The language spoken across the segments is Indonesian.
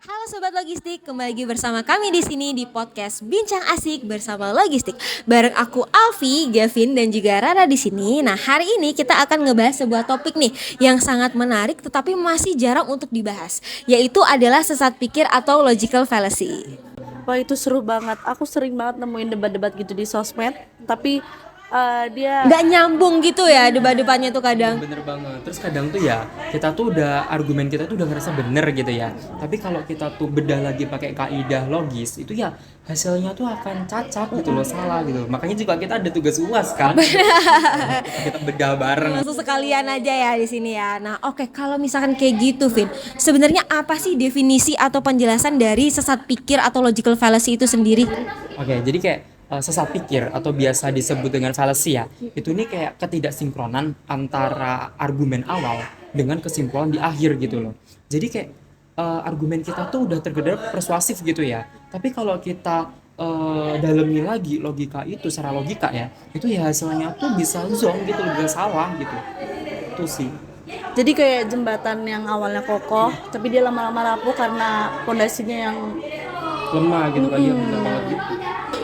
Halo Sobat Logistik, kembali lagi bersama kami di sini di podcast Bincang Asik bersama Logistik. Bareng aku Alfi, Gavin dan juga Rara di sini. Nah, hari ini kita akan ngebahas sebuah topik nih yang sangat menarik tetapi masih jarang untuk dibahas, yaitu adalah sesat pikir atau logical fallacy. Wah, itu seru banget. Aku sering banget nemuin debat-debat gitu di sosmed. Tapi dia Nggak nyambung gitu ya debat-debatnya tuh kadang. Bener banget. Terus kadang tuh ya kita tuh udah argumen kita tuh udah ngerasa bener gitu ya. Tapi kalau kita tuh bedah lagi pakai kaidah logis itu ya hasilnya tuh akan cacat gitu loh, salah gitu. Makanya juga kita ada tugas UAS kan. Kita bedah bareng. Langsung sekalian aja ya di sini ya. Nah, oke, kalau misalkan kayak gitu, Vin, sebenarnya apa sih definisi atau penjelasan dari sesat pikir atau logical fallacy itu sendiri? Oke, jadi kayak sesat pikir atau biasa disebut dengan fallacy ya. Itu nih kayak ketidaksinkronan antara argumen awal dengan kesimpulan di akhir gitu loh. Jadi kayak argumen kita tuh udah tergedar persuasif gitu ya. Tapi kalau kita dalemi lagi logika itu secara logika ya, itu ya hasilnya tuh bisa zonk gitu, bisa salah gitu. Itu sih. jadi kayak jembatan yang awalnya kokoh, tapi dia lama-lama rapuh karena pondasinya yang Lemah gitu kan ya, bener banget gitu.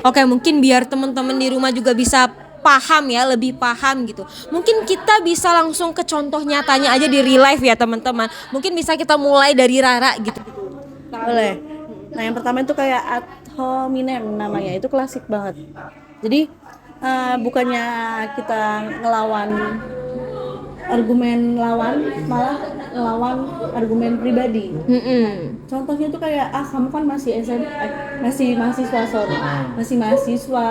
Oke, mungkin biar teman-teman di rumah juga bisa paham ya, lebih paham gitu. Mungkin kita bisa langsung ke contoh nyatanya aja di real life ya teman-teman. Mungkin bisa kita mulai dari Rara gitu. boleh. Nah, yang pertama itu kayak ad hominem namanya. Itu klasik banget. Jadi bukannya kita ngelawan argumen lawan, malah ngelawan argumen pribadi. Contohnya tuh kayak kamu kan masih masih mahasiswa, masih mahasiswa,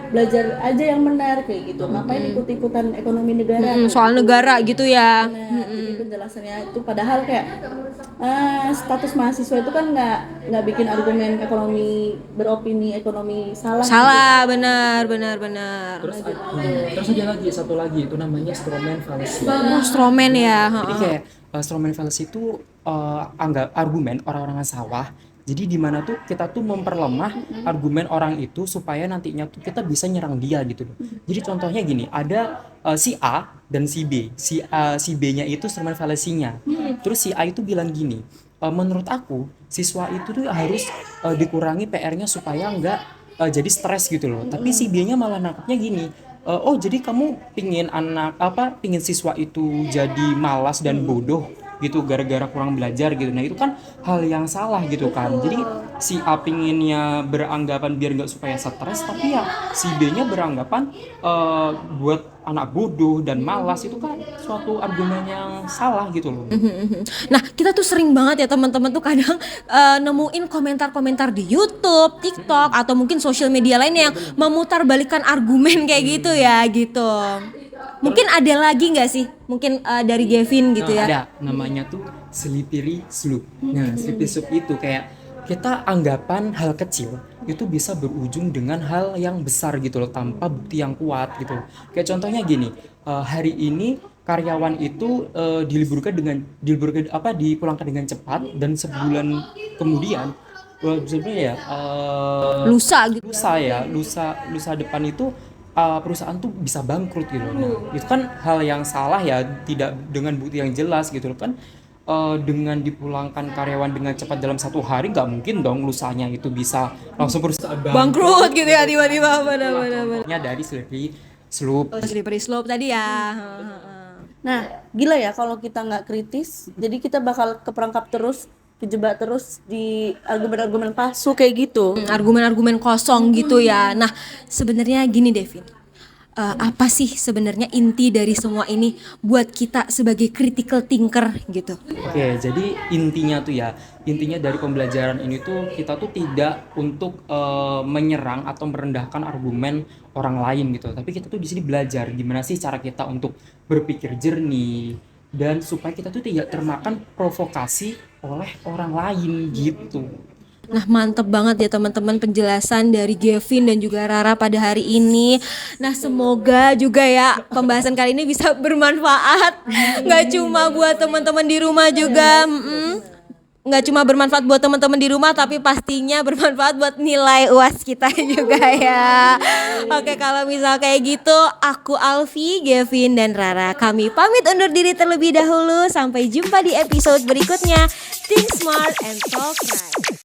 belajar aja yang benar kayak gitu. Ngapain ikut-ikutan ekonomi negara? Soal negara gitu ya. Nah, jadi penjelasannya itu padahal kayak status mahasiswa itu kan nggak bikin argumen ekonomi beropini ekonomi salah. Salah, benar. Terus ada lagi satu lagi itu namanya strawman fallacy. Oh, strawman ya. Jadi kayak strawman fallacy itu anggap argumen orang-orang yang salah. Jadi di mana tuh kita tuh memperlemah argumen orang itu supaya nantinya tuh kita bisa nyerang dia gitu loh. Jadi contohnya gini, ada si A dan si B. Si B-nya itu strawman fallacy-nya. Terus si A itu bilang gini, menurut aku siswa itu tuh harus dikurangi PR-nya supaya nggak jadi stres gitu loh. Tapi si B-nya malah nangkapnya gini, oh jadi kamu pingin siswa itu jadi malas dan bodoh gitu gara-gara kurang belajar gitu. Nah itu kan hal yang salah gitu kan. Jadi si A pinginnya beranggapan biar nggak supaya stres, tapi ya si B-nya beranggapan buat anak bodoh dan malas itu kan suatu argumen yang salah gitu loh. Nah, kita tuh sering banget ya teman-teman tuh kadang nemuin komentar-komentar di YouTube, TikTok atau mungkin sosial media lainnya yang memutarbalikkan argumen kayak gitu ya gitu. Mungkin ada lagi nggak sih? Mungkin dari Gavin gitu ya. Ada namanya tuh slippery slope. Nah, slippery slope itu kayak kita anggapan hal kecil itu bisa berujung dengan hal yang besar gitu loh tanpa bukti yang kuat gitu. Kayak contohnya gini, hari ini karyawan itu dipulangkan dengan cepat dan sebulan kemudian sebenarnya ya lusa depan itu perusahaan tuh bisa bangkrut gitu. Nah, itu kan hal yang salah ya, tidak dengan bukti yang jelas gitu loh kan. Dengan dipulangkan karyawan dengan cepat dalam 1 hari nggak mungkin dong lusanya itu bisa langsung perusahaan Bangkrut gitu ya tiba-tiba benar-benar. dari slippery slope. Slippery slope tadi ya. Nah, gila ya kalau kita nggak kritis, jadi kita bakal keperangkap terus, kejebak terus di argumen-argumen palsu kayak gitu. Argumen-argumen kosong gitu ya. Nah, sebenarnya gini Devin. Apa sih sebenarnya inti dari semua ini buat kita sebagai critical thinker gitu? Oke, jadi intinya dari pembelajaran ini tuh kita tuh tidak untuk menyerang atau merendahkan argumen orang lain gitu. Tapi kita tuh di sini belajar gimana sih cara kita untuk berpikir jernih dan supaya kita tuh tidak termakan provokasi oleh orang lain gitu. Nah, mantep banget ya teman-teman penjelasan dari Gavin dan juga Rara pada hari ini. Nah, semoga juga ya pembahasan kali ini bisa bermanfaat. Nggak cuma buat teman-teman di rumah juga. nggak cuma bermanfaat buat teman-teman di rumah, tapi pastinya bermanfaat buat nilai UAS kita juga ya. Oke, kalau misal kayak gitu, aku Alfi, Gavin, dan Rara, kami pamit undur diri terlebih dahulu. Sampai jumpa di episode berikutnya. Think smart and talk right.